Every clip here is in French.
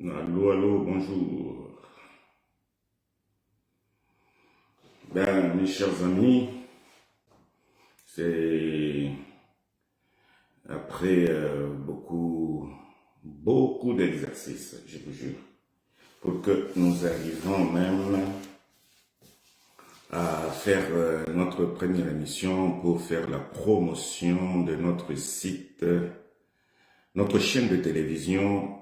Allô, allô, bonjour. Mes chers amis, c'est après beaucoup d'exercices, je vous jure, pour que nous arrivions même à faire notre première émission pour faire la promotion de notre site, notre chaîne de télévision,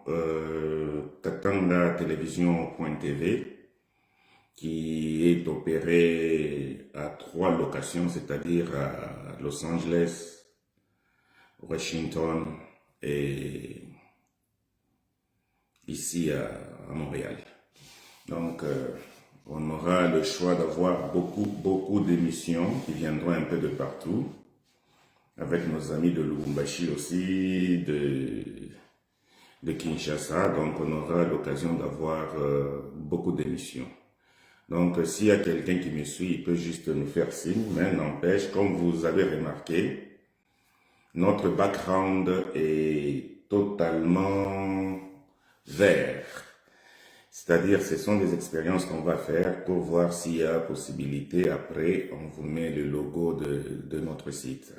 Katanga Télévision.tv, qui est opéré à 3 locations, c'est-à-dire à Los Angeles, Washington et ici à Montréal. Donc, on aura le choix d'avoir beaucoup d'émissions qui viendront un peu de partout, avec nos amis de Lubumbashi aussi, de Kinshasa. Donc, on aura l'occasion d'avoir beaucoup d'émissions. Donc, s'il y a quelqu'un qui me suit, il peut juste me faire signe, mais n'empêche, comme vous avez remarqué, notre background est totalement vert. C'est-à-dire, ce sont des expériences qu'on va faire pour voir s'il y a possibilité. Après, on vous met le logo de notre site.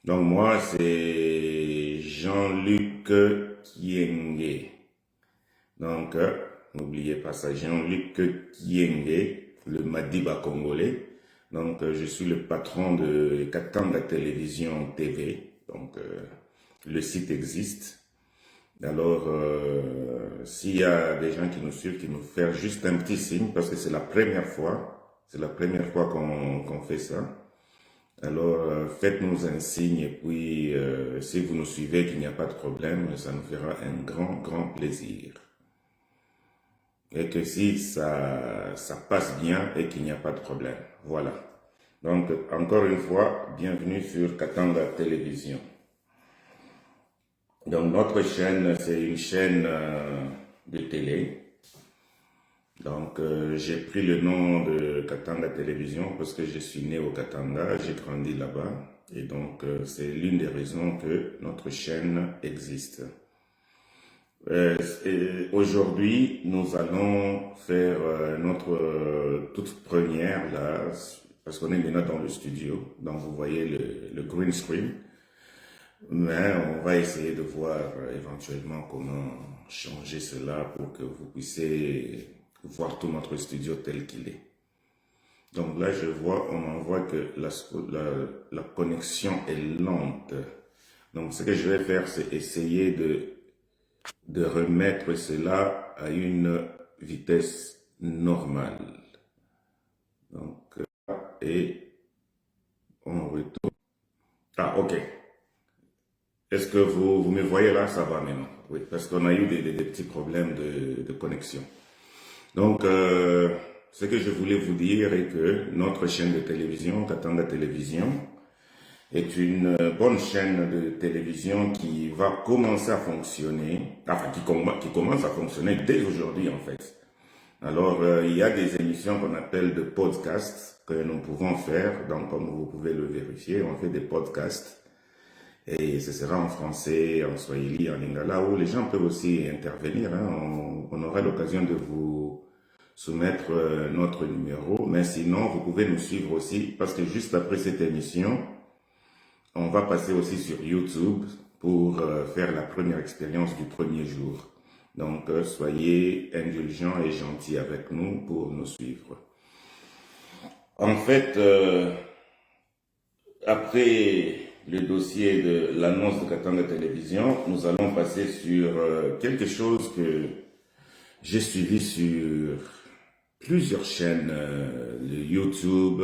Donc, moi, c'est Jean-Luc Kienge. Donc, n'oubliez pas ça, Jean-Luc Kienge, le Madiba congolais. Donc, je suis le patron de Katanga Télévision TV. Donc, le site existe. Alors, s'il y a des gens qui nous suivent, qui nous font juste un petit signe, parce que c'est la première fois qu'on fait ça. Alors, faites-nous un signe et puis, si vous nous suivez, qu'il n'y a pas de problème, ça nous fera un grand plaisir. Et que si ça passe bien et qu'il n'y a pas de problème. Voilà. Donc, encore une fois, bienvenue sur Katanga Télévision. Donc, notre chaîne, c'est une chaîne de télé. Donc, j'ai pris le nom de Katanga Télévision parce que je suis né au Katanga, j'ai grandi là-bas. Et donc, c'est l'une des raisons que notre chaîne existe. Aujourd'hui, nous allons faire notre toute première, là, parce qu'on est maintenant dans le studio. Donc, vous voyez le green screen. Mais on va essayer de voir éventuellement comment changer cela pour que vous puissiez voir tout notre studio tel qu'il est. Donc là, je vois, on m'envoie que la connexion est lente. Donc ce que je vais faire, c'est essayer de remettre cela à une vitesse normale. Donc, et on retourne. Ah, ok. Est-ce que vous me voyez là? Ça va maintenant. Oui, parce qu'on a eu des petits problèmes de connexion. Donc, ce que je voulais vous dire est que notre chaîne de télévision, Katanga Télévision, est une bonne chaîne de télévision qui va commencer à fonctionner, enfin qui commence à fonctionner dès aujourd'hui en fait. Alors, il y a des émissions qu'on appelle de podcasts que nous pouvons faire, donc comme vous pouvez le vérifier, on fait des podcasts. Et ce sera en français, en swahili, en lingala, où les gens peuvent aussi intervenir. Hein. On aura l'occasion de vous soumettre notre numéro. Mais sinon, vous pouvez nous suivre aussi, parce que juste après cette émission, on va passer aussi sur YouTube pour faire la première expérience du premier jour. Donc, soyez indulgents et gentils avec nous pour nous suivre. En fait, après le dossier de l'annonce de Katanga Télévision, nous allons passer sur quelque chose que j'ai suivi sur plusieurs chaînes, YouTube,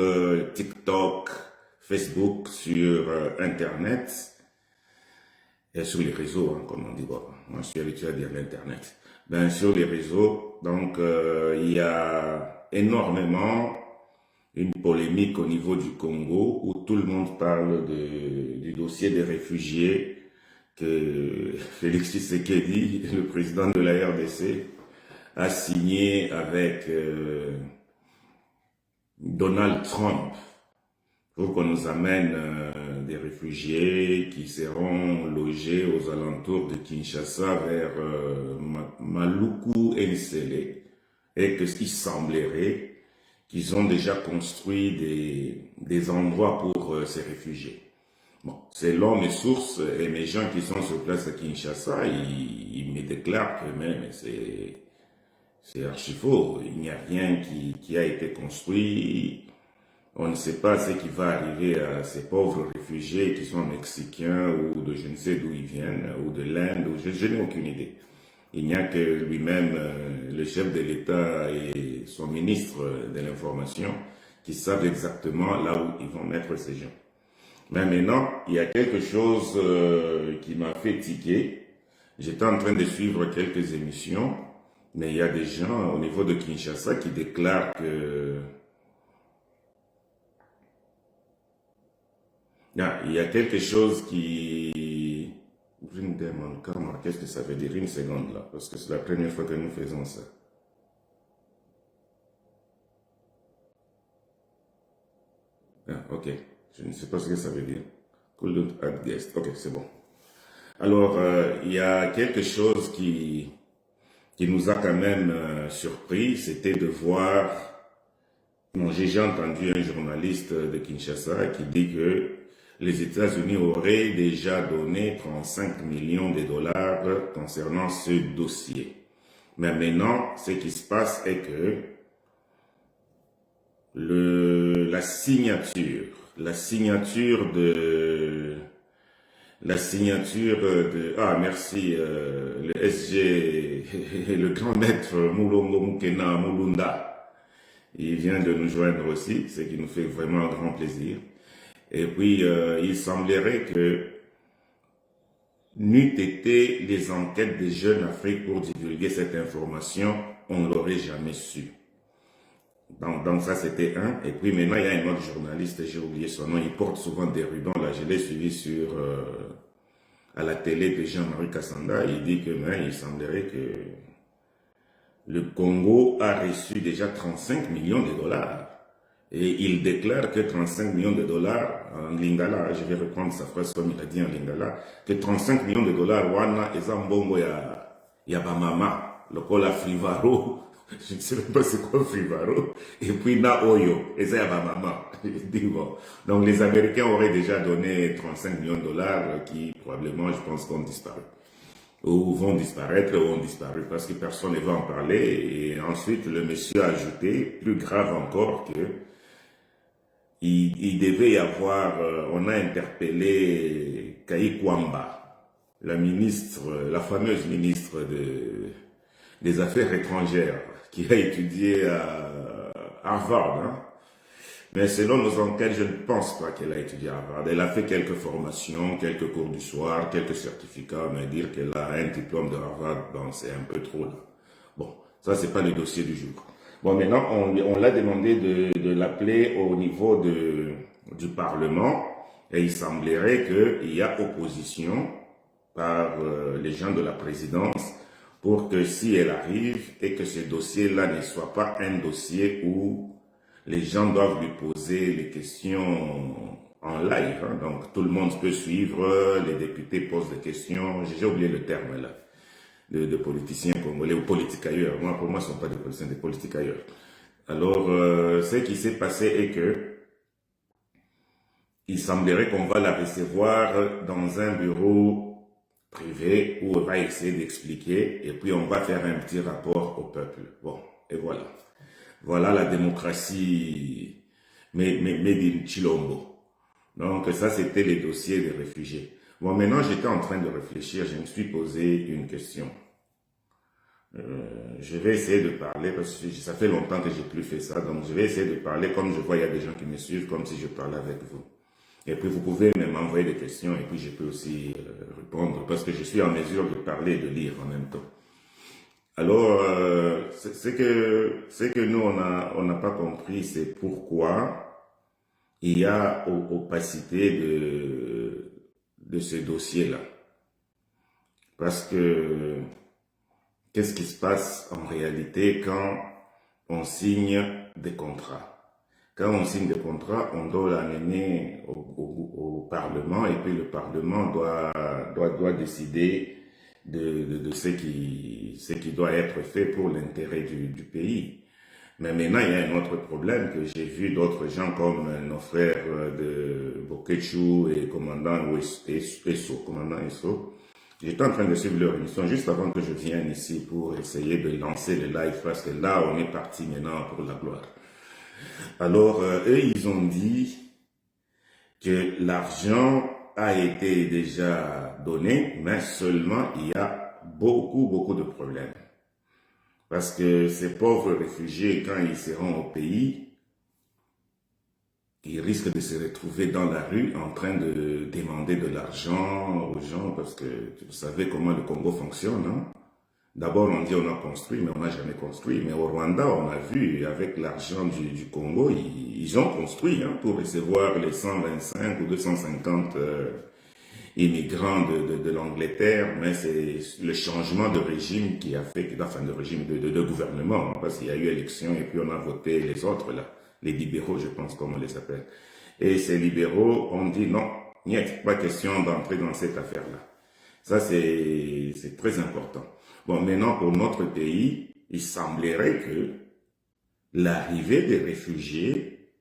TikTok, Facebook, sur Internet et sur les réseaux, hein, comme on dit. Bon, moi, je suis habitué à dire l'Internet. Ben, sur les réseaux, donc, il y a énormément une polémique au niveau du Congo où tout le monde parle du dossier des réfugiés que Félix Tshisekedi, le président de la RDC, a signé avec Donald Trump pour qu'on nous amène des réfugiés qui seront logés aux alentours de Kinshasa vers Maluku et Nsele, et que ce qui semblerait qu'ils ont déjà construit des endroits pour ces réfugiés. Bon, selon mes sources et mes gens qui sont sur place à Kinshasa, ils me déclarent que même c'est archi faux. Il n'y a rien qui a été construit. On ne sait pas ce qui va arriver à ces pauvres réfugiés qui sont mexicains ou de je ne sais d'où ils viennent, ou de l'Inde, ou je n'ai aucune idée. Il n'y a que lui-même, le chef de l'État et son ministre de l'Information qui savent exactement là où ils vont mettre ces gens. Mais maintenant, il y a quelque chose qui m'a fait tiquer. J'étais en train de suivre quelques émissions, mais il y a des gens au niveau de Kinshasa qui déclarent que il y a quelque chose qui... Je me demande comment, qu'est-ce que ça veut dire une seconde là, parce que c'est la première fois que nous faisons ça. Ok, je ne sais pas ce que ça veut dire. Couldn't add guest. Ok, c'est bon. Alors, il y a quelque chose qui nous a quand même surpris, c'était de voir... Bon, j'ai entendu un journaliste de Kinshasa qui dit que les États-Unis auraient déjà donné 35 millions de dollars concernant ce dossier. Mais maintenant, ce qui se passe est que la signature ah merci, le SG, le grand maître Moulongo Mukena Mulunda, il vient de nous joindre aussi, ce qui nous fait vraiment un grand plaisir. Et puis, il semblerait que n'eût été les enquêtes des Jeunes Afrique pour divulguer cette information, on ne l'aurait jamais su. Donc ça, c'était un. Et puis maintenant, il y a un autre journaliste, j'ai oublié son nom, il porte souvent des rubans. Là, je l'ai suivi à la télé de Jean-Marie Kassanda. Il dit que il semblerait que le Congo a reçu déjà 35 millions de dollars. Et il déclare que 35 millions de dollars en Lingala, je vais reprendre sa phrase comme il a dit en Lingala, que 35 millions de dollars, wana, ezambongo ya bamama, lokola frivaro, je ne sais même pas c'est quoi frivaro, et puis na oyo, eza ya bamama. Bon. Donc les Américains auraient déjà donné 35 millions de dollars qui probablement, je pense, ont disparu. Ou vont disparaître, ou ont disparu, parce que personne ne va en parler. Et ensuite, le monsieur a ajouté, plus grave encore, que il devait y avoir, on a interpellé Kayi Kwamba, la ministre, la fameuse ministre des Affaires étrangères, qui a étudié à Harvard. Hein. Mais selon nos enquêtes, je ne pense pas qu'elle a étudié à Harvard. Elle a fait quelques formations, quelques cours du soir, quelques certificats, mais dire qu'elle a un diplôme de Harvard, bon, c'est un peu trop là. Bon, ça c'est pas le dossier du jour. Bon, maintenant, on l'a demandé de l'appeler au niveau du Parlement, et il semblerait qu'il y a opposition par les gens de la présidence pour que si elle arrive et que ce dossier-là ne soit pas un dossier où les gens doivent lui poser les questions en live. Hein. Donc, tout le monde peut suivre, les députés posent des questions. J'ai oublié le terme là, de politiciens congolais ou politicailleurs. Moi, pour moi, ce ne sont pas des politiciens, des politicailleurs. Alors, ce qui s'est passé est que il semblerait qu'on va la recevoir dans un bureau privé où on va essayer d'expliquer et puis on va faire un petit rapport au peuple. Bon, et voilà. Voilà la démocratie made in Chilombo. Donc ça, c'était les dossiers des réfugiés. Bon, maintenant, j'étais en train de réfléchir, je me suis posé une question. Je vais essayer de parler, parce que ça fait longtemps que j'ai plus fait ça, donc je vais essayer de parler comme je vois, il y a des gens qui me suivent, comme si je parlais avec vous. Et puis vous pouvez même m'envoyer des questions, et puis je peux aussi répondre, parce que je suis en mesure de parler et de lire en même temps. Alors, ce que nous, on n'a pas compris, c'est pourquoi il y a opacité de ce dossier-là. Parce que, qu'est-ce qui se passe en réalité quand on signe des contrats? Quand on signe des contrats, on doit l'amener au Parlement et puis le Parlement doit décider de ce qui doit être fait pour l'intérêt du pays. Mais maintenant, il y a un autre problème que j'ai vu d'autres gens comme nos frères de Bokechu et commandant Esso. J'étais en train de suivre leur émission juste avant que je vienne ici pour essayer de lancer le live parce que là, on est parti maintenant pour la gloire. Alors, eux, ils ont dit que l'argent a été déjà donné, mais seulement il y a beaucoup de problèmes. Parce que ces pauvres réfugiés, quand ils seront au pays, ils risquent de se retrouver dans la rue en train de demander de l'argent aux gens, parce que vous savez comment le Congo fonctionne, hein? D'abord, on dit on a construit, mais on n'a jamais construit. Mais au Rwanda, on a vu, avec l'argent du Congo, ils ont construit pour recevoir les 125 ou 250 immigrants de l'Angleterre. Mais c'est le changement de régime qui a fait, enfin de régime de gouvernement, parce qu'il y a eu élection et puis on a voté les autres, là, les libéraux, je pense, comme on les appelle. Et ces libéraux ont dit non, il n'y a pas question d'entrer dans cette affaire-là. Ça, c'est très important. Bon, maintenant, pour notre pays, il semblerait que l'arrivée des réfugiés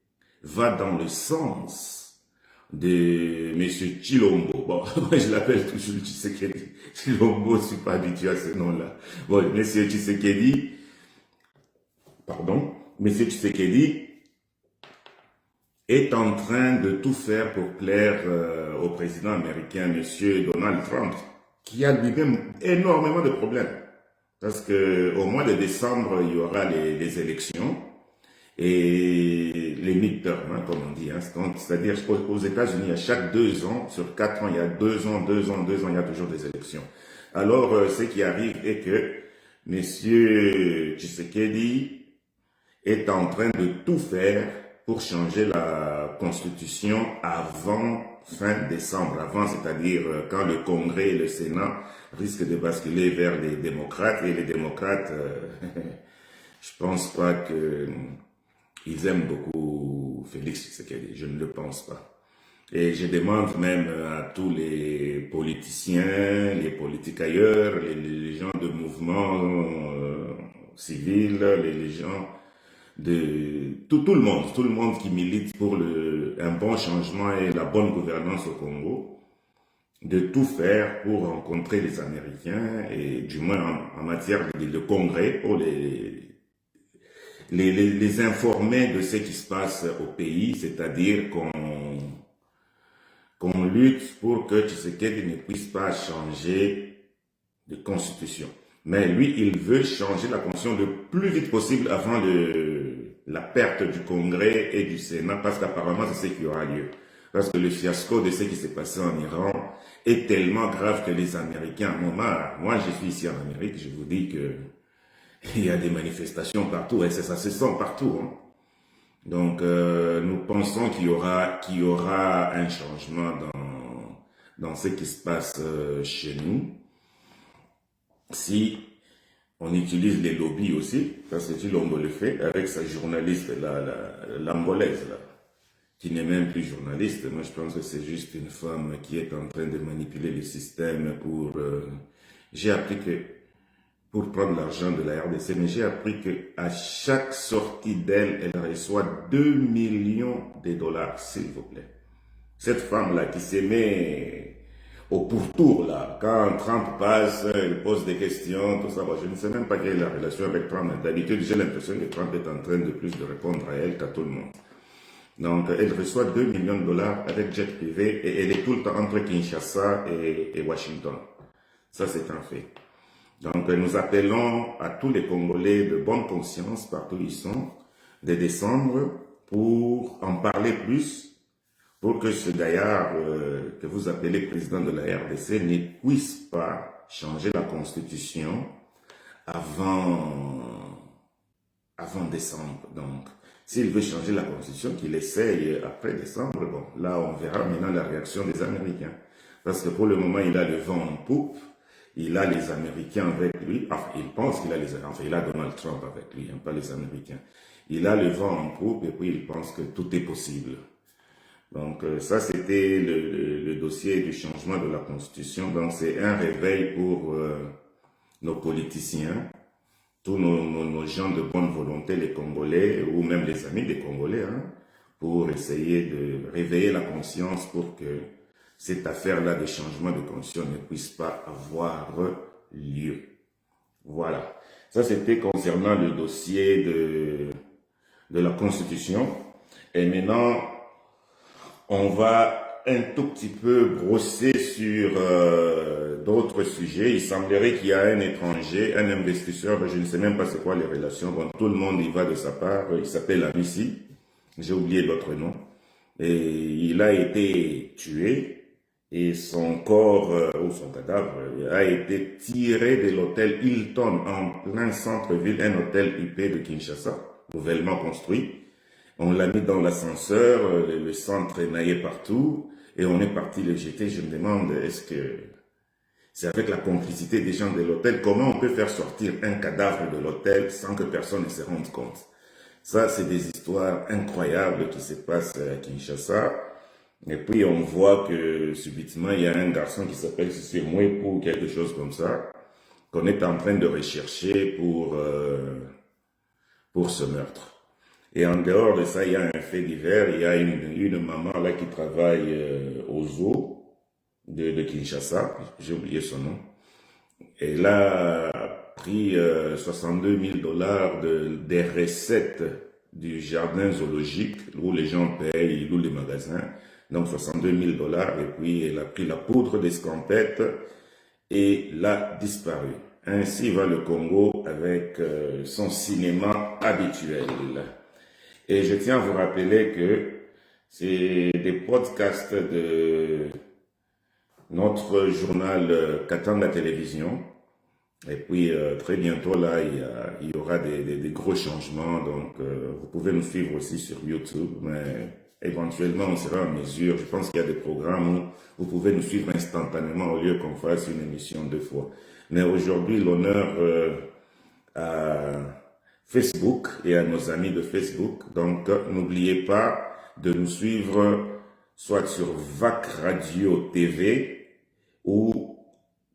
va dans le sens de M. Chilombo. Bon, moi, je l'appelle toujours Tshisekedi. Chilombo, je ne suis pas habitué à ce nom-là. Bon, M. Tshisekedi, est en train de tout faire pour plaire au président américain, M. Donald Trump, qui a lui-même énormément de problèmes. Parce qu'au mois de décembre, il y aura les élections et les midterms, comme on dit. C'est-à-dire qu'aux États-Unis, à chaque 2 ans, sur 4 ans, il y a 2 ans, il y a toujours des élections. Alors, ce qui arrive est que M. Tshisekedi est en train de tout faire pour changer la constitution avant fin décembre, c'est-à-dire quand le Congrès et le Sénat risquent de basculer vers les démocrates, et les démocrates, je pense pas qu'ils aiment beaucoup Félix Tshisekedi, je ne le pense pas. Et je demande même à tous les politiciens, les politiques ailleurs, les gens de mouvements civils, les gens de tout le monde qui milite pour un bon changement et la bonne gouvernance au Congo, de tout faire pour rencontrer les Américains et du moins en matière de congrès pour les informer de ce qui se passe au pays, c'est-à-dire qu'on lutte pour que Tshisekedi ne puisse pas changer de constitution. Mais lui, il veut changer la constitution le plus vite possible avant la perte du Congrès et du Sénat, parce qu'apparemment, c'est ce qui aura lieu. Parce que le fiasco de ce qui s'est passé en Iran est tellement grave que les Américains en ont marre. Moi, je suis ici en Amérique, je vous dis que il y a des manifestations partout, et ça se sent partout. Hein. Donc, nous pensons qu'il y aura un changement dans ce qui se passe chez nous. Si on utilise les lobbies aussi, parce que Chilombo le fait, avec sa journaliste, l'angolaise, là, qui n'est même plus journaliste. Moi, je pense que c'est juste une femme qui est en train de manipuler le système pour... j'ai appris que, pour prendre l'argent de la RDC, mais j'ai appris qu'à chaque sortie d'elle, elle reçoit 2 millions de dollars, s'il vous plaît. Cette femme-là qui s'est mise au pourtour, là, quand Trump passe, il pose des questions, tout ça, bon, je ne sais même pas quelle est la relation avec Trump. D'habitude, j'ai l'impression que Trump est en train de plus de répondre à elle qu'à tout le monde. Donc, elle reçoit 2 millions de dollars avec jet privé et elle est tout le temps entre Kinshasa et Washington. Ça, c'est un fait. Donc, nous appelons à tous les Congolais de bonne conscience, partout où ils sont, de descendre pour en parler plus, pour que ce gaillard que vous appelez président de la RDC ne puisse pas changer la constitution avant décembre. Donc, s'il veut changer la constitution, qu'il essaye après décembre, bon, là on verra maintenant la réaction des Américains. Parce que pour le moment, il a le vent en poupe, Il a les Américains avec lui. Enfin, il pense qu'il a il a Donald Trump avec lui, hein, pas les Américains. Il a le vent en poupe et puis il pense que tout est possible. Donc ça, c'était le dossier du changement de la Constitution. Donc c'est un réveil pour nos politiciens, tous nos gens de bonne volonté, les Congolais, ou même les amis des Congolais, hein, pour essayer de réveiller la conscience pour que cette affaire-là de changement de constitution ne puisse pas avoir lieu. Voilà. Ça, c'était concernant le dossier de la Constitution. Et maintenant, on va un tout petit peu brosser sur d'autres sujets. Il semblerait qu'il y a un étranger, un investisseur, je ne sais même pas c'est quoi les relations. Bon, tout le monde y va de sa part. Il s'appelle Amissi. J'ai oublié l'autre nom. Et il a été tué et son corps ou son cadavre a été tiré de l'hôtel Hilton en plein centre-ville, un hôtel huppé de Kinshasa, nouvellement construit. On l'a mis dans l'ascenseur, le centre est naillé partout et on est parti le jeter. Je me demande, est-ce que c'est avec la complicité des gens de l'hôtel? Comment on peut faire sortir un cadavre de l'hôtel sans que personne ne se rende compte? Ça, c'est des histoires incroyables qui se passent à Kinshasa. Et puis, on voit que subitement, il y a un garçon qui s'appelle Mouepou ou quelque chose comme ça, qu'on est en train de rechercher pour ce meurtre. Et en dehors de ça, il y a un fait divers. Il y a une maman là qui travaille au zoo de Kinshasa. J'ai oublié son nom. Et là, pris 62 000 $ des recettes du jardin zoologique où les gens payent, ils louent les magasins. Donc 62 000 $. Et puis elle a pris la poudre d'escampette et l'a disparu. Ainsi va le Congo avec son cinéma habituel. Et je tiens à vous rappeler que c'est des podcasts de notre journal Katanga Télévision. Et puis, très bientôt, là, il y aura des gros changements. Donc, vous pouvez nous suivre aussi sur YouTube. Mais éventuellement, on sera en mesure. Je pense qu'il y a des programmes où vous pouvez nous suivre instantanément au lieu qu'on fasse une émission 2 fois. Mais aujourd'hui, l'honneur à Facebook et à nos amis de Facebook. Donc, n'oubliez pas de nous suivre soit sur VAC Radio TV ou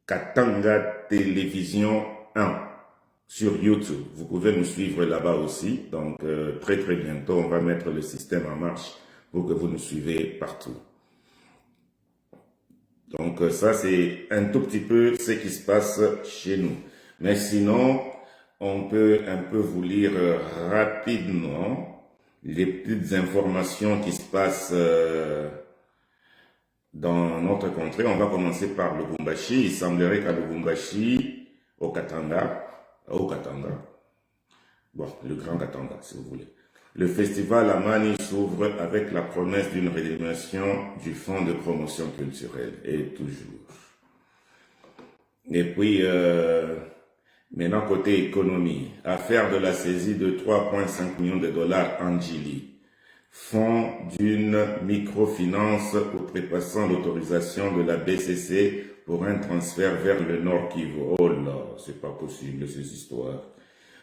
Katanga Télévision 1 sur YouTube. Vous pouvez nous suivre là-bas aussi. Donc, très bientôt, on va mettre le système en marche pour que vous nous suivez partout. Donc, ça, c'est un tout petit peu ce qui se passe chez nous. Mais sinon, on peut un peu vous lire rapidement les petites informations qui se passent dans notre contrée. On va commencer par Lubumbashi. Il semblerait qu'à Lubumbashi, au Katanga, bon, le Grand Katanga, si vous voulez, le festival Amani s'ouvre avec la promesse d'une réanimation du fonds de promotion culturelle, et toujours. Et puis, maintenant, côté économie, affaire de la saisie de 3,5 millions de dollars en Djili, fonds d'une microfinance pour prépassant l'autorisation de la BCC pour un transfert vers le Nord Kivu. Oh là, c'est pas possible ces histoires.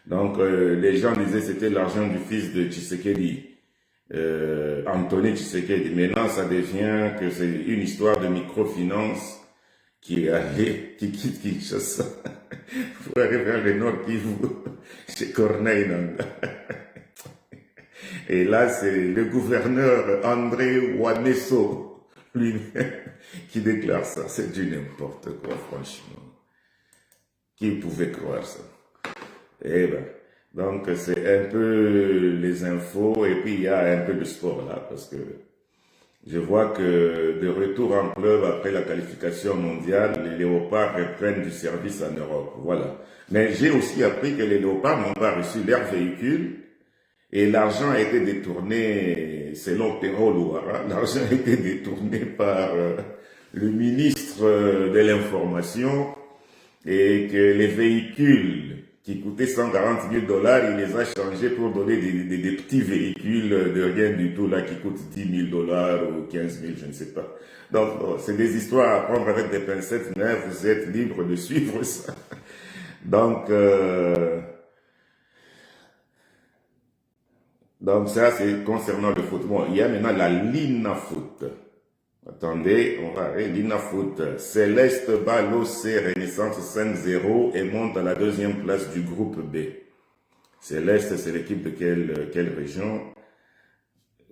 Donc, les gens disaient c'était l'argent du fils de Tshisekedi, Anthony Tshisekedi. Maintenant, ça devient que c'est une histoire de microfinance qui quitte Kinshasa pour arriver vers le Nord Kivu, chez Corneille Nangaa. Et là, c'est le gouverneur André Wanesso lui-même qui déclare ça. C'est du n'importe quoi, franchement. Qui pouvait croire ça? Eh ben, donc c'est un peu les infos et puis il y a un peu de sport là parce que je vois que de retour en club après la qualification mondiale, les Léopards reprennent du service en Europe. Voilà. Mais j'ai aussi appris que les Léopards n'ont pas reçu leur véhicule et l'argent a été détourné, selon Perrault Louara, l'argent a été détourné par le ministre de l'Information et que les véhicules qui coûtaient 140 000 $, il les a changés pour donner des petits véhicules de rien du tout, là, qui coûtent 10 000 $ ou 15 000, je ne sais pas. Donc, bon, c'est des histoires à prendre avec des pincettes, mais vous êtes libre de suivre ça. Donc ça, c'est concernant le foot. Bon, il y a maintenant la Lina Foot. Attendez, on va aller. Lina Foot. Céleste bat l'OC Renaissance 5-0 et monte à la deuxième place du groupe B. Céleste, c'est l'équipe de quelle région?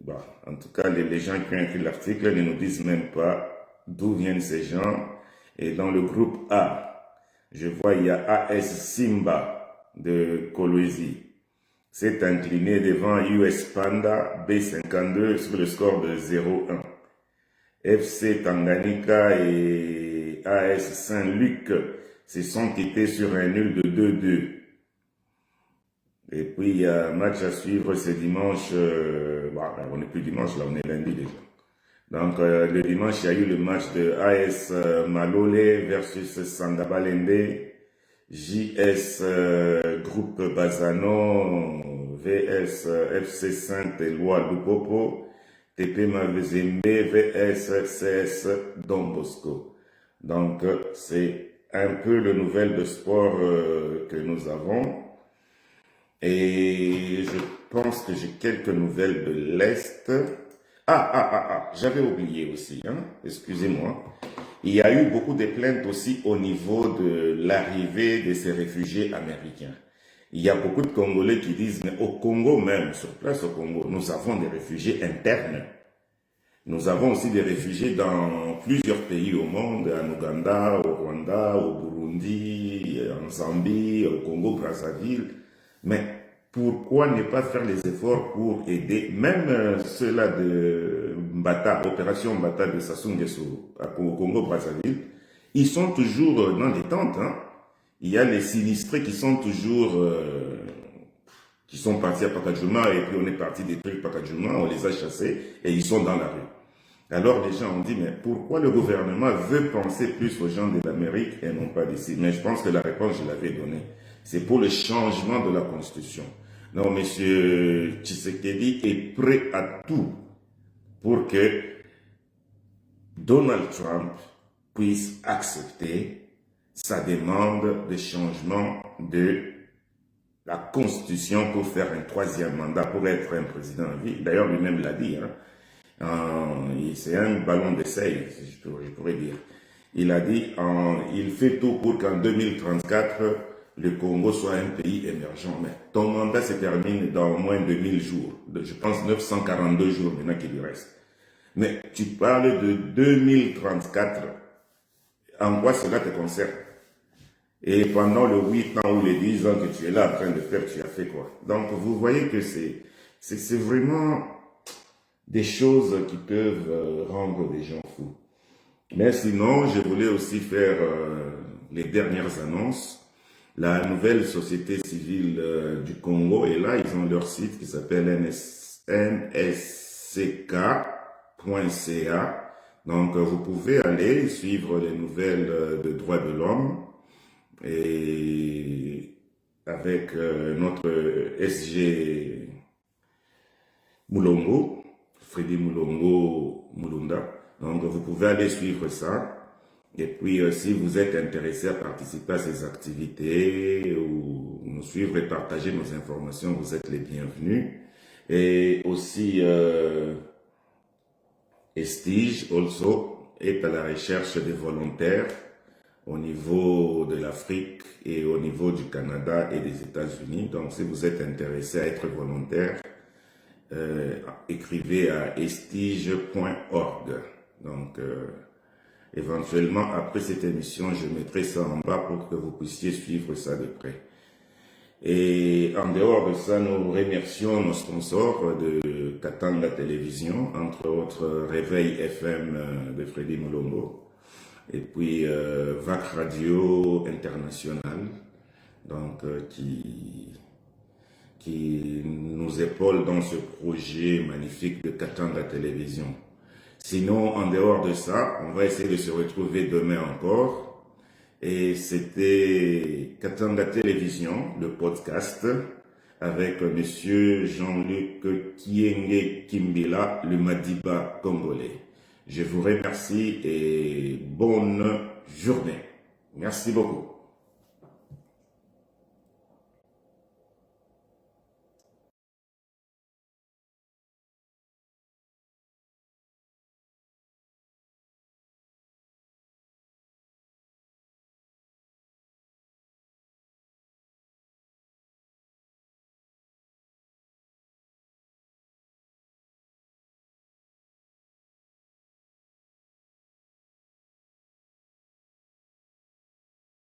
Bon, en tout cas, les gens qui ont écrit l'article ne nous disent même pas d'où viennent ces gens. Et dans le groupe A, je vois il y a AS Simba de Kolwezi. S'est incliné devant US Panda B52 sur le score de 0-1. FC Tanganyika et AS Saint-Luc se sont quittés sur un nul de 2-2. Et puis il y a un match à suivre ce dimanche. On n'est plus dimanche, là on est lundi déjà. Donc le dimanche, il y a eu le match de AS Malolé versus Sandabalende. JS Groupe Bazano VS FC Saint-Éloi Lupopo, TP Mazembe VS CS Don Bosco. Donc c'est un peu le nouvel de sport que nous avons. Et je pense que j'ai quelques nouvelles de l'Est. J'avais oublié aussi, hein? Excusez-moi. Il y a eu beaucoup de plaintes aussi au niveau de l'arrivée de ces réfugiés américains. Il y a beaucoup de Congolais qui disent, mais au Congo même, sur place au Congo, nous avons des réfugiés internes. Nous avons aussi des réfugiés dans plusieurs pays au monde, en Ouganda, au Rwanda, au Burundi, en Zambie, au Congo-Brazzaville. Mais pourquoi ne pas faire les efforts pour aider même ceux-là de Mbata, opération Mbata de Sassou Nguesso au Congo-Brazzaville? Ils sont toujours dans les tentes. Hein. Il y a les sinistrés qui sont toujours qui sont partis à Pakadjouma et puis on est parti détruire Pakadjouma, on les a chassés et ils sont dans la rue. Alors les gens ont dit, mais pourquoi le gouvernement veut penser plus aux gens de l'Amérique et non pas d'ici? Mais je pense que la réponse, je l'avais donnée. C'est pour le changement de la Constitution. Non, M. Tshisekedi est prêt à tout pour que Donald Trump puisse accepter sa demande de changement de la Constitution pour faire un troisième mandat, pour être un président en vie. D'ailleurs, lui-même l'a dit. Hein. C'est un ballon d'essai, je pourrais dire. Il a dit, il fait tout pour qu'en 2034, le Congo soit un pays émergent. Mais ton mandat se termine dans moins de 1000 jours. Je pense 942 jours maintenant qu'il lui reste. Mais tu parles de 2034. En quoi cela te concerne? Et pendant le 8 ans ou les 10 ans que tu es là en train de faire, tu as fait quoi? Donc vous voyez que c'est vraiment des choses qui peuvent rendre les gens fous. Mais sinon, je voulais aussi faire les dernières annonces. La nouvelle société civile du Congo est là, ils ont leur site qui s'appelle nsk.ca. Donc vous pouvez aller suivre les nouvelles de droits de l'homme et avec notre SG Moulongo, Freddy Moulongo Moulunda. Donc vous pouvez aller suivre ça. Et puis, si vous êtes intéressé à participer à ces activités ou nous suivre et partager nos informations, vous êtes les bienvenus. Et aussi, Estige also est à la recherche des volontaires au niveau de l'Afrique et au niveau du Canada et des États-Unis. Donc, si vous êtes intéressé à être volontaire, écrivez à estige.org. Donc, éventuellement, après cette émission, je mettrai ça en bas pour que vous puissiez suivre ça de près. Et en dehors de ça, nous remercions nos sponsors de Katanga Télévision, entre autres Réveil FM de Freddy Moulongo, et puis VAC Radio International, donc qui nous épaule dans ce projet magnifique de Katanga Télévision. Sinon, en dehors de ça, on va essayer de se retrouver demain encore. Et c'était Katanga Télévision, le podcast, avec Monsieur Jean-Luc Kienge Kimbila, le Madiba congolais. Je vous remercie et bonne journée. Merci beaucoup.